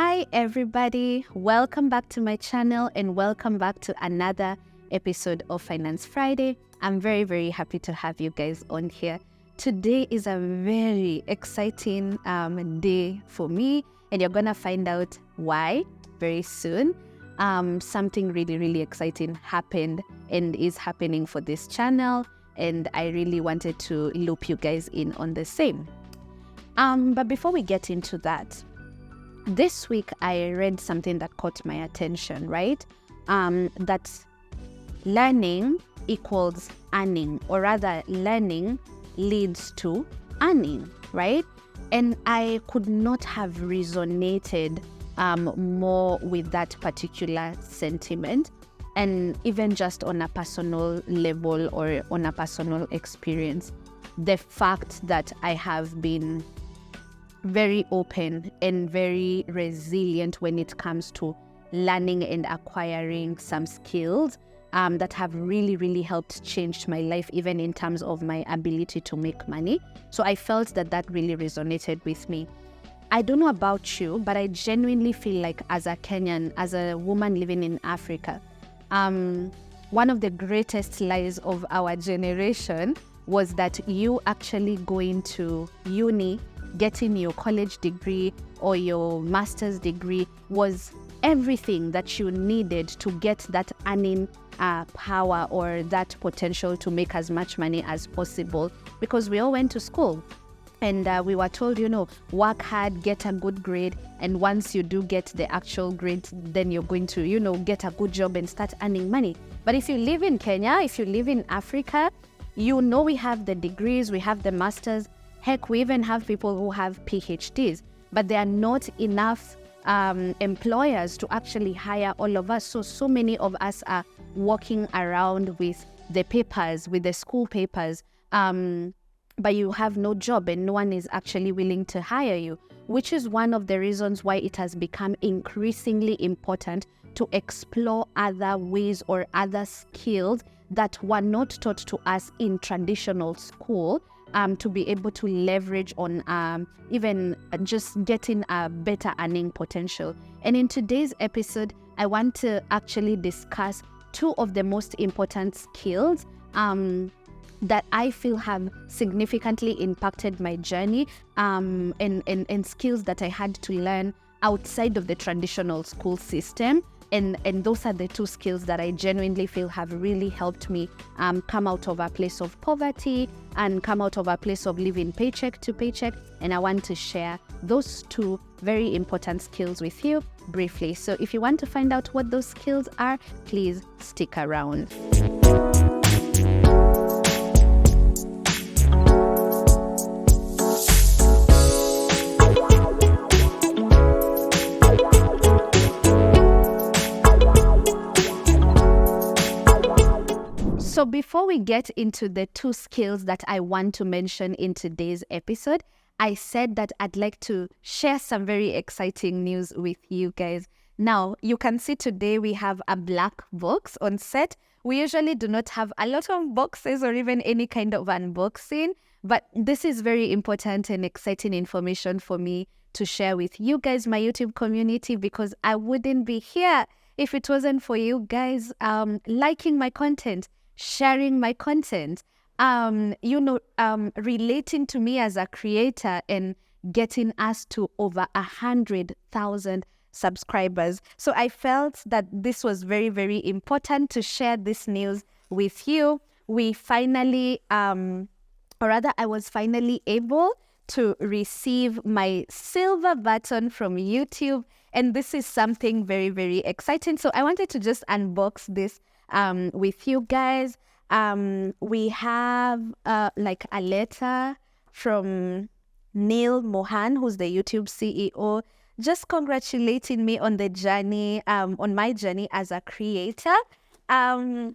Hi everybody, welcome back to my channel and welcome back to another episode of Finance Friday. I'm very happy to have you guys on here. Today is a very exciting day for me, and you're gonna find out why very soon. Something really exciting happened and is happening for this channel, and I really wanted to loop you guys in on the same. But before we get into that, this week I read something that caught my attention, right? That learning equals earning, or rather learning leads to earning, right? And I could not have resonated more with that particular sentiment, and even just on a personal level or on a personal experience. The fact that I have been very open and very resilient when it comes to learning and acquiring some skills that have really helped change my life, even in terms of my ability to make money. So I felt that really resonated with me. I don't know about you, but I genuinely feel like as a Kenyan, as a woman living in Africa, one of the greatest lies of our generation was that you actually going to uni, getting your college degree or your master's degree was everything that you needed to get that earning power or that potential to make as much money as possible, because we all went to school and we were told, work hard, get a good grade, and once you do get the actual grade, then you're going to, get a good job and start earning money. But if you live in Kenya, if you live in Africa, we have the degrees, we have the masters. Heck, we even have people who have PhDs, but there are not enough employers to actually hire all of us. So many of us are walking around with the papers, with the school papers, but you have no job and no one is actually willing to hire you, which is one of the reasons why it has become increasingly important to explore other ways or other skills that were not taught to us in traditional school, to be able to leverage on even just getting a better earning potential. And in today's episode, I want to actually discuss two of the most important skills that I feel have significantly impacted my journey, and skills that I had to learn outside of the traditional school system. And those are the two skills that I genuinely feel have really helped me come out of a place of poverty and come out of a place of living paycheck to paycheck. And I want to share those two very important skills with you briefly. So if you want to find out what those skills are, please stick around. So before we get into the two skills that I want to mention in today's episode, I said that I'd like to share some very exciting news with you guys. Now, you can see today we have a black box on set. We usually do not have a lot of boxes or even any kind of unboxing, but this is very important and exciting information for me to share with you guys, my YouTube community, because I wouldn't be here if it wasn't for you guys liking my content, sharing my content, relating to me as a creator and getting us to over 100,000 subscribers. So I felt that this was very important to share this news with you. We finally, I was finally able to receive my silver button from YouTube. And this is something very exciting. So I wanted to just unbox this with you guys. We have like a letter from Neil Mohan, who's the YouTube CEO, just congratulating me on the journey, on my journey as a creator. And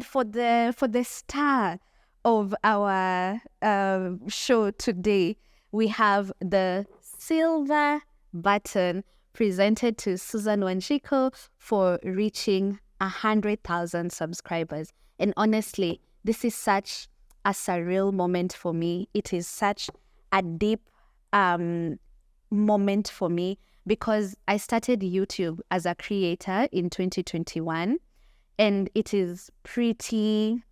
for the star of our show today, we have the silver button presented to Susan Wanjiko for reaching 100,000 subscribers. And honestly, this is such a surreal moment for me. It is such a deep moment for me, because I started YouTube as a creator in 2021, and it is pretty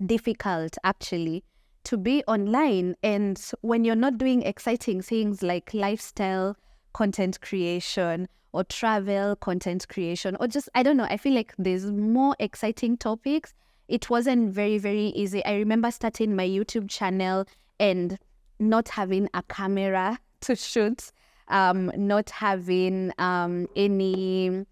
difficult actually to be online. And when you're not doing exciting things like lifestyle content creation or travel content creation, or just, I don't know, I feel like there's more exciting topics. It wasn't very, very easy. I remember starting my YouTube channel and not having a camera to shoot, not having any,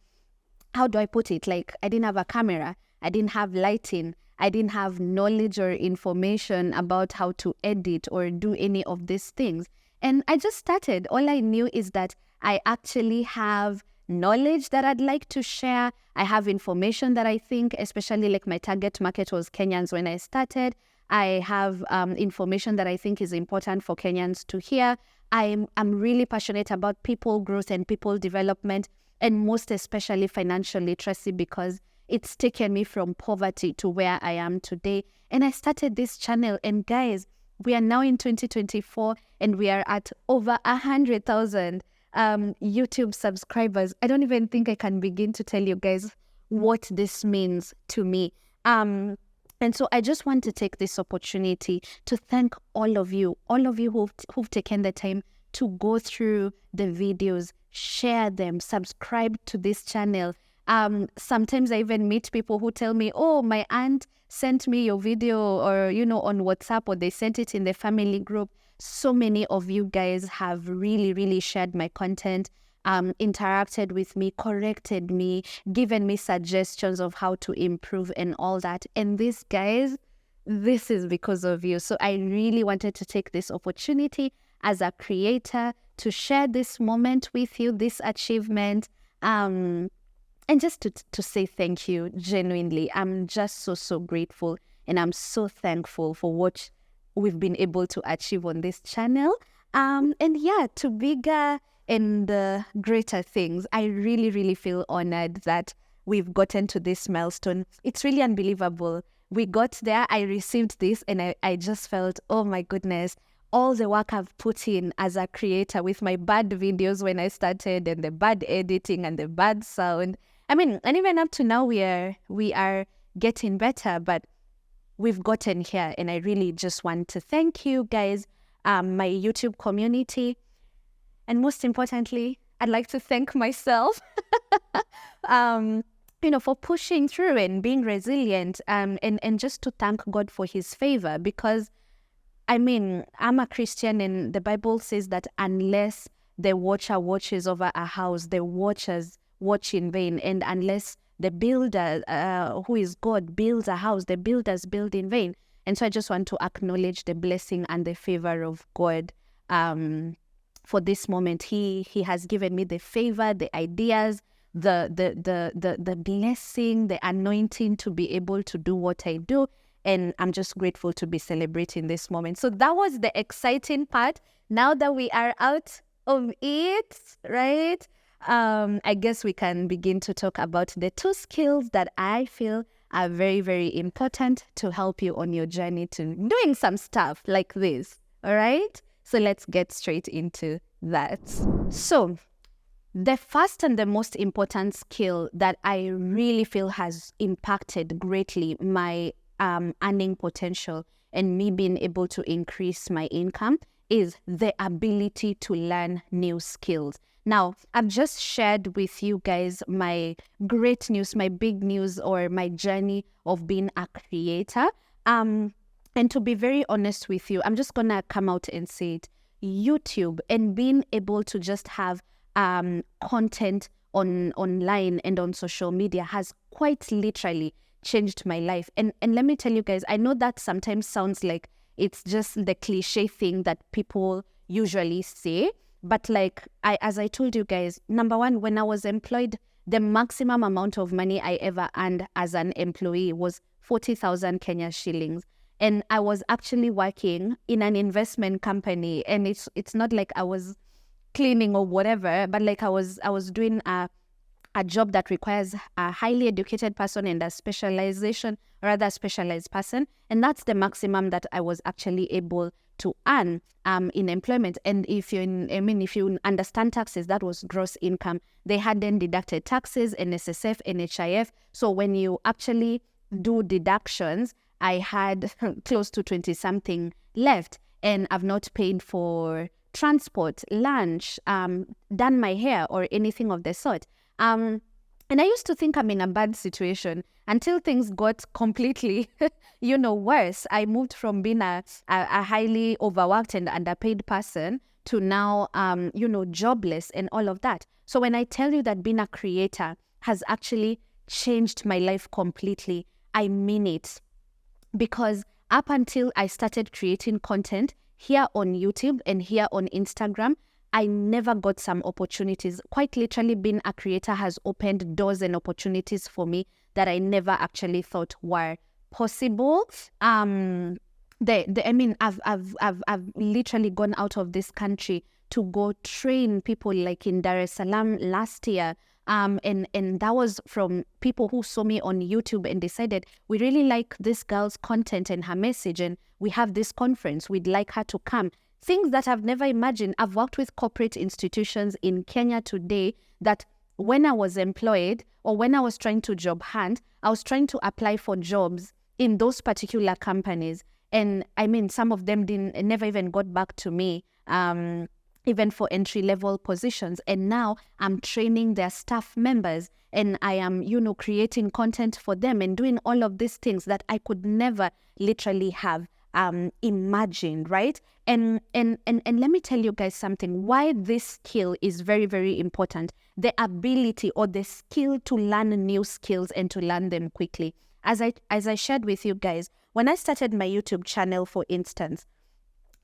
how do I put it? Like, I didn't have a camera, I didn't have lighting, I didn't have knowledge or information about how to edit or do any of these things. And I just started. All I knew is that I actually have knowledge that I'd like to share. I have information that I think, especially like my target market was Kenyans when I started. I have information that I think is important for Kenyans to hear. I'm really passionate about people growth and people development, and most especially financial literacy, because it's taken me from poverty to where I am today. And I started this channel, and guys, we are now in 2024 and we are at over 100,000 YouTube subscribers. I don't even think I can begin to tell you guys what this means to me. And so I just want to take this opportunity to thank all of you who've taken the time to go through the videos, share them, subscribe to this channel. Sometimes I even meet people who tell me, oh, my aunt sent me your video, or, you know, on WhatsApp, or they sent it in the family group. So many of you guys have really, really shared my content, interacted with me, corrected me, given me suggestions of how to improve and all that. And this, guys, this is because of you. So I really wanted to take this opportunity as a creator to share this moment with you, this achievement, and just to say thank you, genuinely. I'm just so grateful, and I'm so thankful for what we've been able to achieve on this channel. And yeah, to bigger and greater things, I really feel honored that we've gotten to this milestone. It's really unbelievable. We got there, I received this, and I just felt, oh my goodness, all the work I've put in as a creator with my bad videos when I started, and the bad editing and the bad sound. I mean, and even up to now, we are getting better, but we've gotten here, and I really just want to thank you guys, my YouTube community, and most importantly, I'd like to thank myself, you know, for pushing through and being resilient, and just to thank God for His favor, because I mean, I'm a Christian, and the Bible says that unless the watcher watches over a house, the watchers watch in vain. And unless the builder, who is God, builds a house, the builders build in vain. And so I just want to acknowledge the blessing and the favor of God for this moment. He has given me the favor, the ideas, the blessing, the anointing to be able to do what I do. And I'm just grateful to be celebrating this moment. So that was the exciting part. Now that we are out of it, right? I guess we can begin to talk about the 2 skills that I feel are very important to help you on your journey to doing some stuff like this. All right? So let's get straight into that. So the first and the most important skill that I really feel has impacted greatly my earning potential and me being able to increase my income is the ability to learn new skills. Now, I've just shared with you guys my great news, my big news, or my journey of being a creator. And to be very honest with you, I'm just going to come out and say it. YouTube and being able to just have content online and on social media has quite literally changed my life. And let me tell you guys, I know that sometimes sounds like it's just the cliche thing that people usually say, but like as I told you guys, number one, when I was employed, the maximum amount of money I ever earned as an employee was 40,000 Kenya shillings. And I was actually working in an investment company, and it's not like I was cleaning or whatever, but like I was doing a job that requires a highly educated person and a specialized person. And that's the maximum that I was actually able to earn in employment. And if you understand taxes, that was gross income. They hadn't deducted taxes, NSSF, NHIF. So when you actually do deductions, I had close to 20 something left, and I've not paid for transport, lunch, done my hair or anything of the sort. And I used to think I'm in a bad situation until things got completely, worse. I moved from being a highly overworked and underpaid person to now, jobless and all of that. So when I tell you that being a creator has actually changed my life completely, I mean it. Because up until I started creating content here on YouTube and here on Instagram, I never got some opportunities. Quite literally, being a creator has opened doors and opportunities for me that I never actually thought were possible. I've literally gone out of this country to go train people like in Dar es Salaam last year. And that was from people who saw me on YouTube and decided, we really like this girl's content and her message, and we have this conference, we'd like her to come. Things that I've never imagined. I've worked with corporate institutions in Kenya today that when I was employed or when I was trying to job hunt, I was trying to apply for jobs in those particular companies. And some of them never even got back to me. Even for entry-level positions. And now I'm training their staff members, and I am, creating content for them and doing all of these things that I could never literally have imagined, right? And let me tell you guys something, why this skill is very, very important. The ability or the skill to learn new skills and to learn them quickly. As I shared with you guys, when I started my YouTube channel, for instance,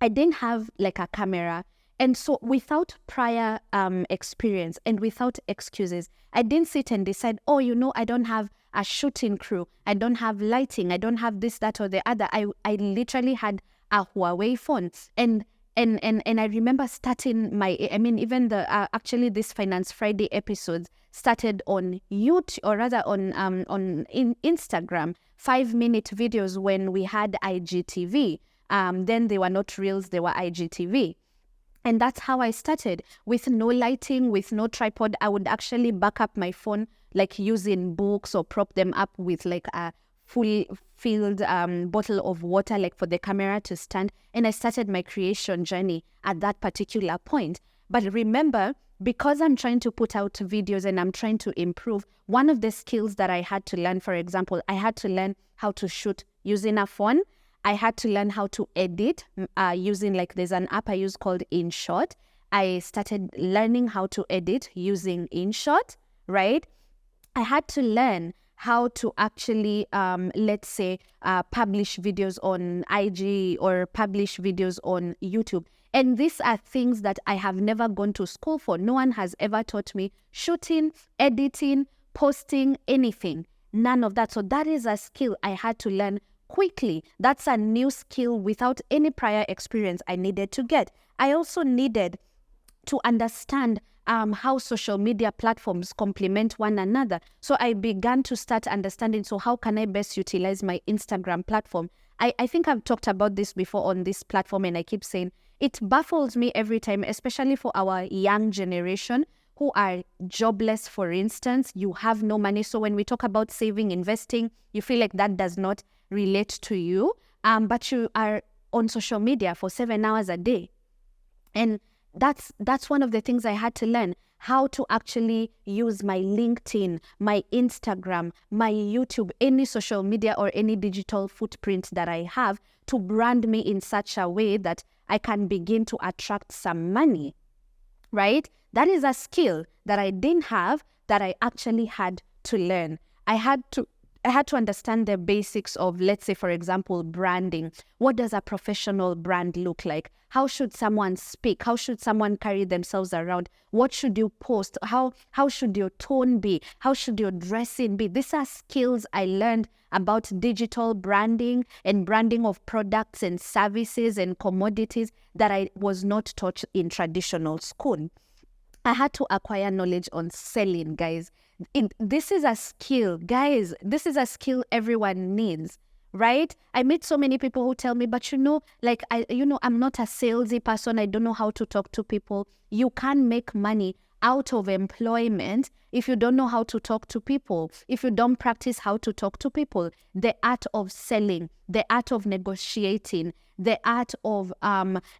I didn't have like a camera. And so without prior experience and without excuses, I didn't sit and decide, I don't have a shooting crew. I don't have lighting. I don't have this, that, or the other. I literally had a Huawei phone. And I remember starting even actually this Finance Friday episodes started on YouTube, or rather on Instagram, 5-minute videos when we had IGTV. Then they were not Reels, they were IGTV. And that's how I started, with no lighting, with no tripod. I would actually back up my phone, like using books, or prop them up with like a fully filled bottle of water, like for the camera to stand. And I started my creation journey at that particular point. But remember, because I'm trying to put out videos and I'm trying to improve, one of the skills that I had to learn, for example, I had to learn how to shoot using a phone. I had to learn how to edit using, like, there's an app I use called InShot. I started learning how to edit using InShot, right? I had to learn how to actually, publish videos on IG or publish videos on YouTube. And these are things that I have never gone to school for. No one has ever taught me shooting, editing, posting, anything. None of that. So that is a skill I had to learn quickly. That's a new skill without any prior experience I needed to get. I also needed to understand how social media platforms complement one another. So I began to start understanding, so how can I best utilize my Instagram platform? I think I've talked about this before on this platform, and I keep saying it baffles me every time, especially for our young generation who are jobless, for instance. You have no money. So when we talk about saving, investing, you feel like that does not relate to you, but you are on social media for 7 hours a day. And that's one of the things I had to learn, how to actually use my LinkedIn, my Instagram, my YouTube, any social media or any digital footprint that I have to brand me in such a way that I can begin to attract some money, right? That is a skill that I didn't have, that I actually had to learn. I had to understand the basics of, let's say, for example, branding. What does a professional brand look like? How should someone speak? How should someone carry themselves around? What should you post? How should your tone be? How should your dressing be? These are skills I learned about digital branding and branding of products and services and commodities that I was not taught in traditional school. I had to acquire knowledge on selling, guys. This is a skill, guys. This is a skill everyone needs, right? I meet so many people who tell me, but I'm not a salesy person. I don't know how to talk to people. You can't make money out of employment if you don't know how to talk to people, if you don't practice how to talk to people. The art of selling, the art of negotiating, the art of,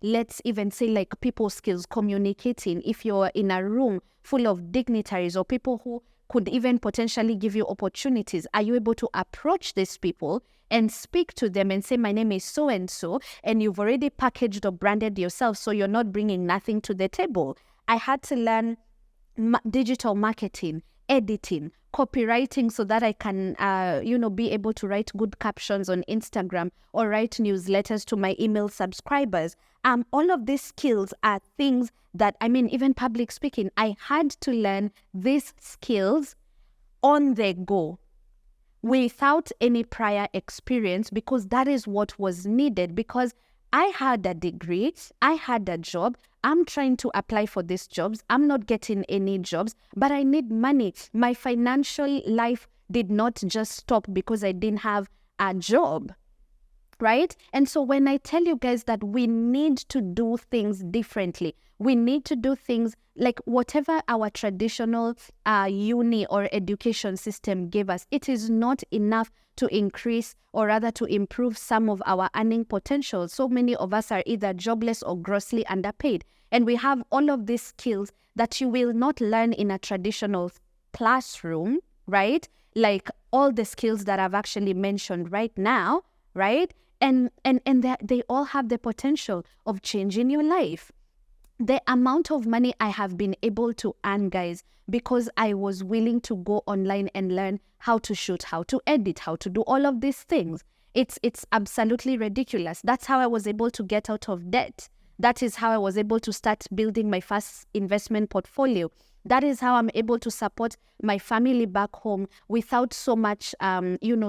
let's even say like people skills, communicating. If you're in a room full of dignitaries or people who could even potentially give you opportunities, are you able to approach these people and speak to them and say, my name is so-and-so, and you've already packaged or branded yourself, so you're not bringing nothing to the table? I had to learn digital marketing, editing, copywriting, so that I can, be able to write good captions on Instagram or write newsletters to my email subscribers. All of these skills are things that, even public speaking, I had to learn these skills on the go without any prior experience, because that is what was needed. Because I had a degree, I had a job, I'm trying to apply for these jobs, I'm not getting any jobs, but I need money. My financial life did not just stop because I didn't have a job, right? And so when I tell you guys that we need to do things differently, we need to do things like whatever our traditional uni or education system gave us, it is not enough to increase or rather to improve some of our earning potential. So many of us are either jobless or grossly underpaid. And we have all of these skills that you will not learn in a traditional classroom, right? Like all the skills that I've actually mentioned right now, right? And they all have the potential of changing your life. The amount of money I have been able to earn, guys, because I was willing to go online and learn how to shoot, how to edit, how to do all of these things. It's absolutely ridiculous. That's how I was able to get out of debt. That is how I was able to start building my first investment portfolio. That is how I'm able to support my family back home without so much,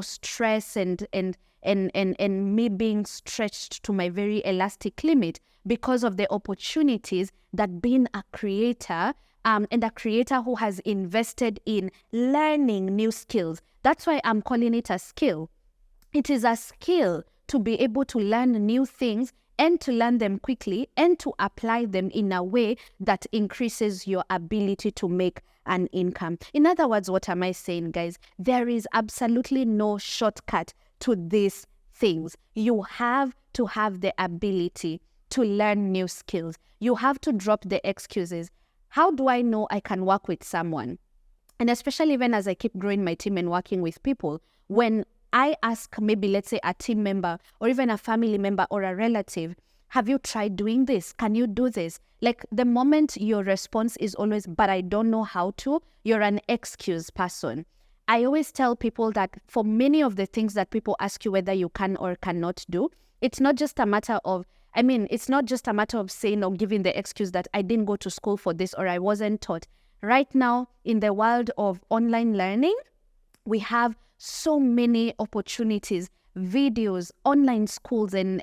stress and me being stretched to my very elastic limit, because of the opportunities that being a creator and a creator who has invested in learning new skills. That's why I'm calling it a skill. It is a skill to be able to learn new things and to learn them quickly and to apply them in a way that increases your ability to make an income. In other words, what am I saying, guys? There is absolutely no shortcut to these things. You have to have the ability to learn new skills. You have to drop the excuses. How do I know I can work with someone? And especially even as I keep growing my team and working with people, when I ask maybe, let's say, a team member or even a family member or a relative, have you tried doing this? Can you do this? Like the moment your response is always, but I don't know how to, you're an excuse person. I always tell people that for many of the things that people ask you whether you can or cannot do, it's not just a matter of, it's not just a matter of saying or giving the excuse that I didn't go to school for this or I wasn't taught. Right now, in the world of online learning, we have so many opportunities, videos, online schools, and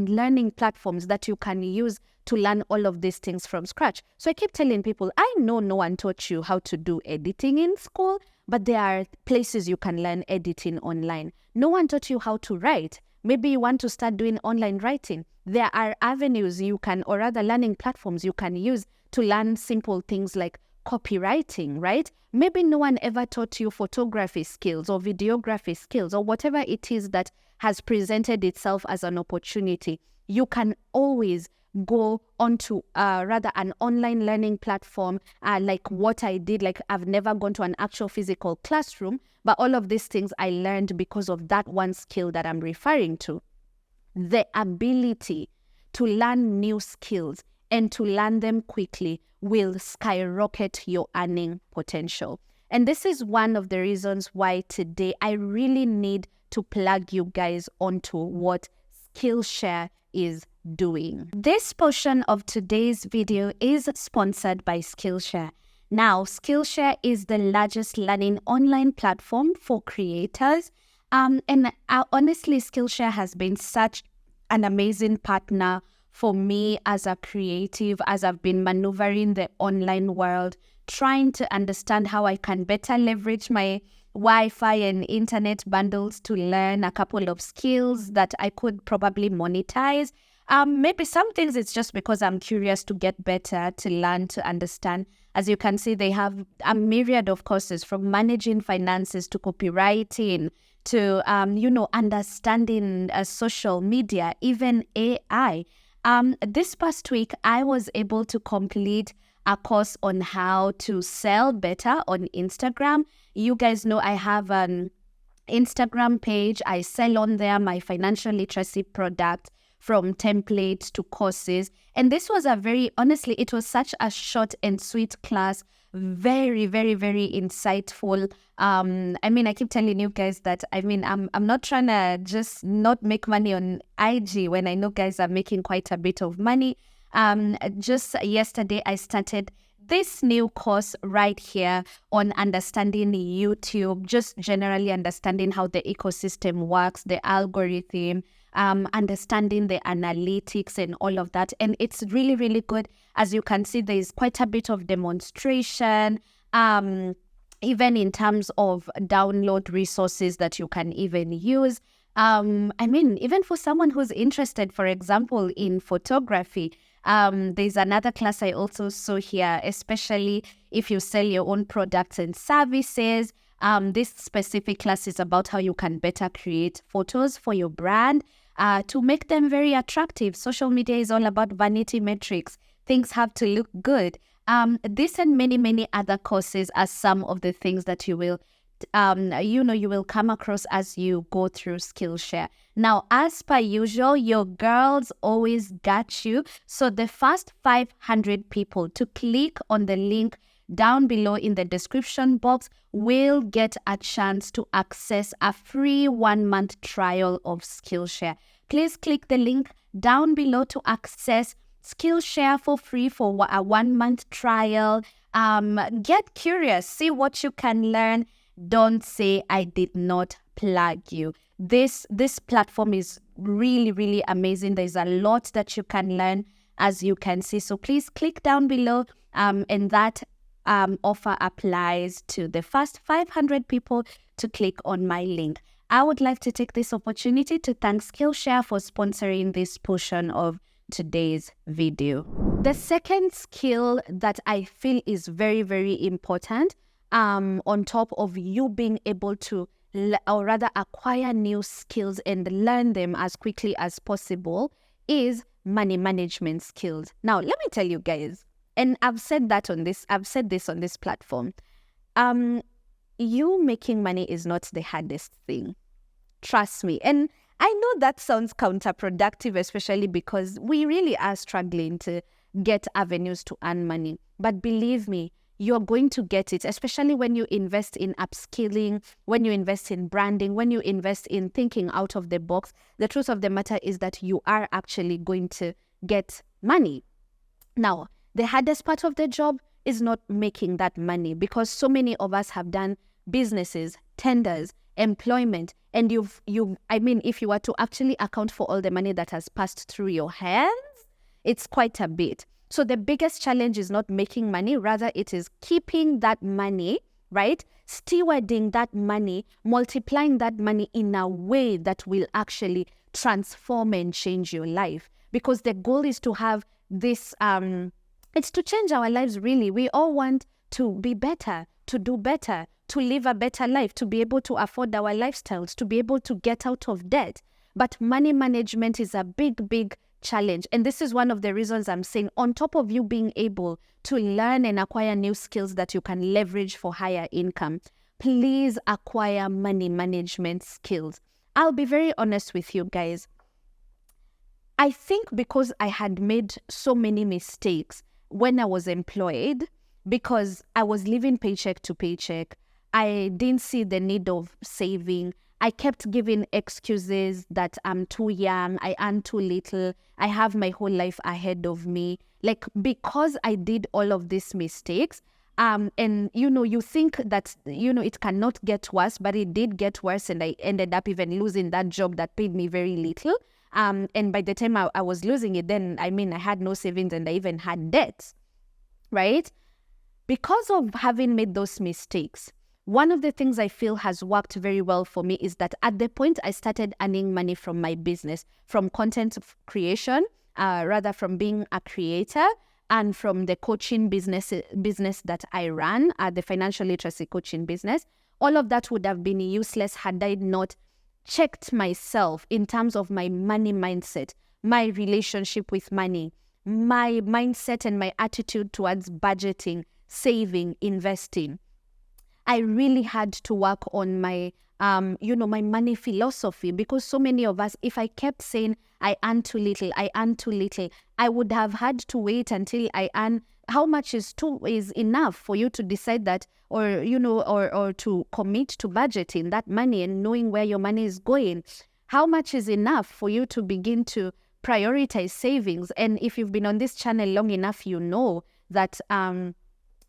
learning platforms that you can use to learn all of these things from scratch. So I keep telling people, I know no one taught you how to do editing in school, but there are places you can learn editing online. No one taught you how to write. Maybe you want to start doing online writing. There are avenues you can, or rather learning platforms you can use to learn simple things like copywriting, right? Maybe no one ever taught you photography skills or videography skills or whatever it is that has presented itself as an opportunity. You can always go onto rather an online learning platform like what I did. Like I've never gone to an actual physical classroom, but all of these things I learned because of that one skill that I'm referring to. The ability to learn new skills and to learn them quickly will skyrocket your earning potential. And this is one of the reasons why today I really need to plug you guys onto what Skillshare is doing. This portion of today's video is sponsored by Skillshare. Now, Skillshare is the largest learning online platform for creators. Honestly, Skillshare has been such an amazing partner for me as a creative, as I've been maneuvering the online world, trying to understand how I can better leverage my Wi-Fi and internet bundles to learn a couple of skills that I could probably monetize. Maybe some things it's just because I'm curious to get better, to learn, to understand. As you can see, they have a myriad of courses from managing finances to copywriting to, understanding social media, even AI. This past week, I was able to complete a course on how to sell better on Instagram. You guys know I have an Instagram page. I sell on there my financial literacy product, from templates to courses. And this was honestly, it was such a short and sweet class. Very, very, very insightful. I keep telling you guys that, I'm not trying to just not make money on IG when I know guys are making quite a bit of money. Just yesterday, I started this new course right here on understanding YouTube, just generally understanding how the ecosystem works, the algorithm, understanding the analytics and all of that. And it's really, really good. As you can see, there is quite a bit of demonstration, even in terms of download resources that you can even use. Even for someone who's interested, for example, in photography, there's another class I also saw here, especially if you sell your own products and services. This specific class is about how you can better create photos for your brand to make them very attractive. Social media is all about vanity metrics. Things have to look good. This and many, many other courses are some of the things that you will you will come across as you go through Skillshare. Now, as per usual, your girls always got you. So the first 500 people to click on the link down below in the description box will get a chance to access a free 1-month trial of Skillshare. Please click the link down below to access Skillshare for free for a 1-month trial. Get curious, see what you can learn. Don't say I did not plug you. This platform is really, really amazing. There's a lot that you can learn, as you can see. So please click down below, and that offer applies to the first 500 people to click on my link. I would like to take this opportunity to thank Skillshare for sponsoring this portion of today's video. The second skill that I feel is very, very important, on top of you being able to acquire new skills and learn them as quickly as possible, is money management skills. Now, let me tell you guys, and I've said this on this platform, you making money is not the hardest thing. Trust me. And I know that sounds counterproductive, especially because we really are struggling to get avenues to earn money. But believe me, you're going to get it, especially when you invest in upskilling, when you invest in branding, when you invest in thinking out of the box. The truth of the matter is that you are actually going to get money. Now, the hardest part of the job is not making that money, because so many of us have done businesses, tenders, employment, and if you were to actually account for all the money that has passed through your hands, it's quite a bit. So the biggest challenge is not making money, rather it is keeping that money, right? Stewarding that money, multiplying that money in a way that will actually transform and change your life. Because the goal is to have this, it's to change our lives really. We all want to be better, to do better, to live a better life, to be able to afford our lifestyles, to be able to get out of debt. But money management is a big, big challenge. And this is one of the reasons I'm saying, on top of you being able to learn and acquire new skills that you can leverage for higher income, please acquire money management skills. I'll be very honest with you guys. I think because I had made so many mistakes when I was employed, because I was living paycheck to paycheck, I didn't see the need of saving. I kept giving excuses that I'm too young, I earn too little, I have my whole life ahead of me. Like, because I did all of these mistakes, and you think that, it cannot get worse, but it did get worse, and I ended up even losing that job that paid me very little. And by the time I was losing it, then, I had no savings and I even had debts, right? Because of having made those mistakes, One of the things I feel has worked very well for me is that at the point I started earning money from my business, from content creation, rather from being a creator, and from the coaching business that I ran, the financial literacy coaching business, all of that would have been useless had I not checked myself in terms of my money mindset, my relationship with money, my mindset and my attitude towards budgeting, saving, investing. I really had to work on my, my money philosophy, because so many of us, if I kept saying, I earn too little, I would have had to wait until I earn how much is enough for you to decide that, or to commit to budgeting that money and knowing where your money is going. How much is enough for you to begin to prioritize savings? And if you've been on this channel long enough, you know that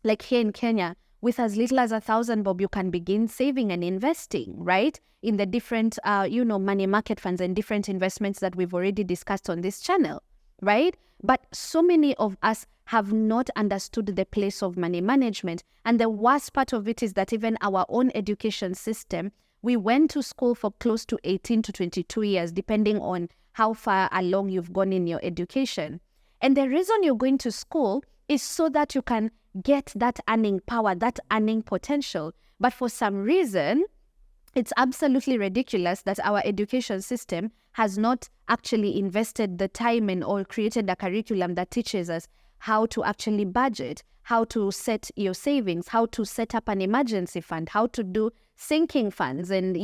like here in Kenya, with as little as 1,000 bob, you can begin saving and investing, right? In the different, money market funds and different investments that we've already discussed on this channel, right? But so many of us have not understood the place of money management. And the worst part of it is that even our own education system, we went to school for close to 18 to 22 years, depending on how far along you've gone in your education. And the reason you're going to school is so that you can get that earning power, that earning potential. But for some reason, it's absolutely ridiculous that our education system has not actually invested the time or created a curriculum that teaches us how to actually budget, how to set your savings, how to set up an emergency fund, how to do sinking funds, and,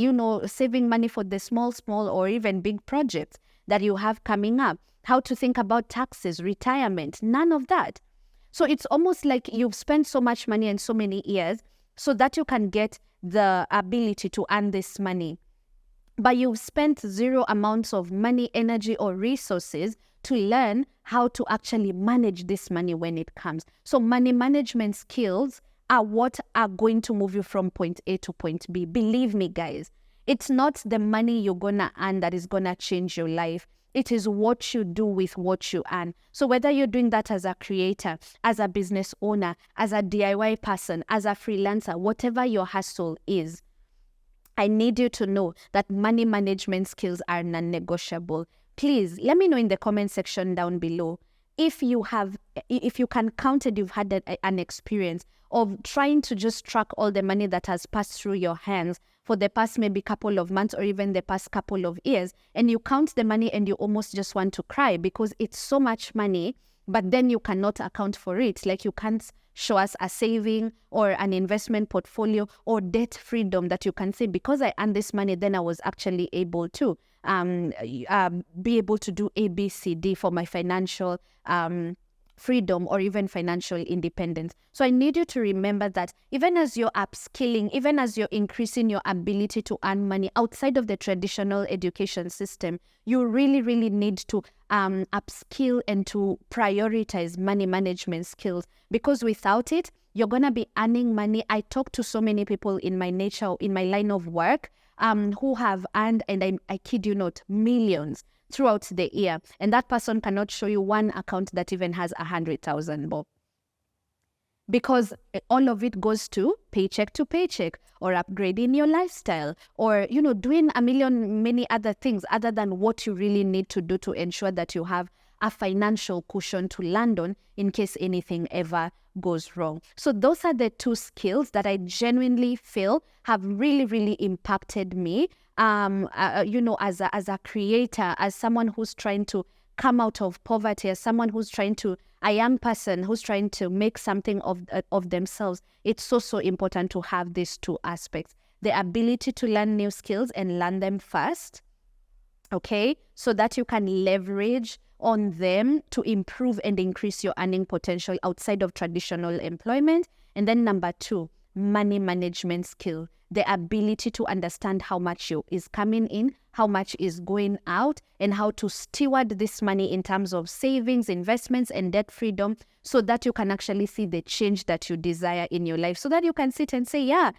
saving money for the small or even big projects that you have coming up, how to think about taxes, retirement, none of that. So it's almost like you've spent so much money and so many years so that you can get the ability to earn this money. But you've spent zero amounts of money, energy, or resources to learn how to actually manage this money when it comes. So money management skills are what are going to move you from point A to point B. Believe me, guys, it's not the money you're going to earn that is going to change your life. It is what you do with what you earn. So whether you're doing that as a creator, as a business owner, as a DIY person, as a freelancer, whatever your hustle is, I need you to know that money management skills are non-negotiable. Please let me know in the comment section down below if you can count it, you've had an experience of trying to just track all the money that has passed through your hands for the past maybe couple of months or even the past couple of years, and you count the money and you almost just want to cry because it's so much money, but then you cannot account for it. Like, you can't show us a saving or an investment portfolio or debt freedom that you can say, because I earned this money, then I was actually able to be able to do A, B, C, D for my financial freedom or even financial independence. So I need you to remember that even as you're upskilling, even as you're increasing your ability to earn money outside of the traditional education system, you really, really need to upskill and to prioritize money management skills, because without it, you're going to be earning money. I talk to so many people in my line of work who have earned, and I kid you not, millions throughout the year, and that person cannot show you one account that even has 100,000 bob, because all of it goes to paycheck, or upgrading your lifestyle, or doing many other things other than what you really need to do to ensure that you have a financial cushion to land on in case anything ever goes wrong. So those are the two skills that I genuinely feel have really, really impacted me as a creator, as someone who's trying to come out of poverty, as someone who's a young person who's trying to make something of themselves. It's so important to have these two aspects: the ability to learn new skills and learn them fast, okay, so that you can leverage on them to improve and increase your earning potential outside of traditional employment. And then number two, money management skill, the ability to understand how much is coming in, how much is going out, and how to steward this money in terms of savings, investments, and debt freedom, so that you can actually see the change that you desire in your life, so that you can sit and say, yeah,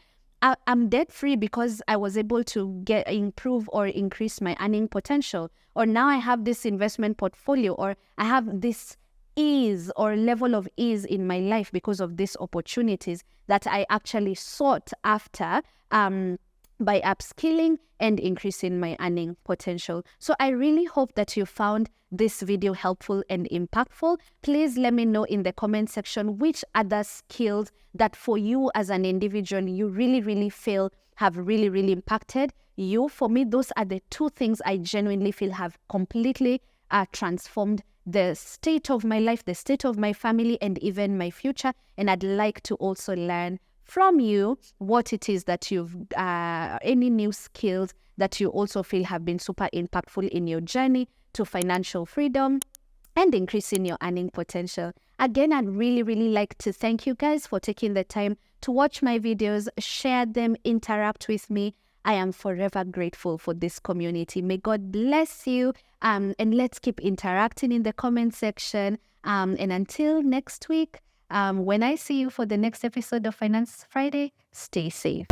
I'm debt free because I was able to improve or increase my earning potential, or now I have this investment portfolio, or I have this ease or level of ease in my life because of these opportunities that I actually sought after by upskilling and increasing my earning potential. So I really hope that you found this video helpful and impactful. Please let me know in the comment section which other skills that for you as an individual you really feel have really impacted you. For me, those are the two things I genuinely feel have completely transformed the state of my life, the state of my family, and even my future. And I'd like to also learn from you what it is that you've, any new skills that you also feel have been super impactful in your journey to financial freedom and increasing your earning potential. Again, I'd really like to thank you guys for taking the time to watch my videos, share them, interact with me. I am forever grateful for this community. May God bless you, and let's keep interacting in the comment section. And until next week, when I see you for the next episode of Finance Friday, stay safe.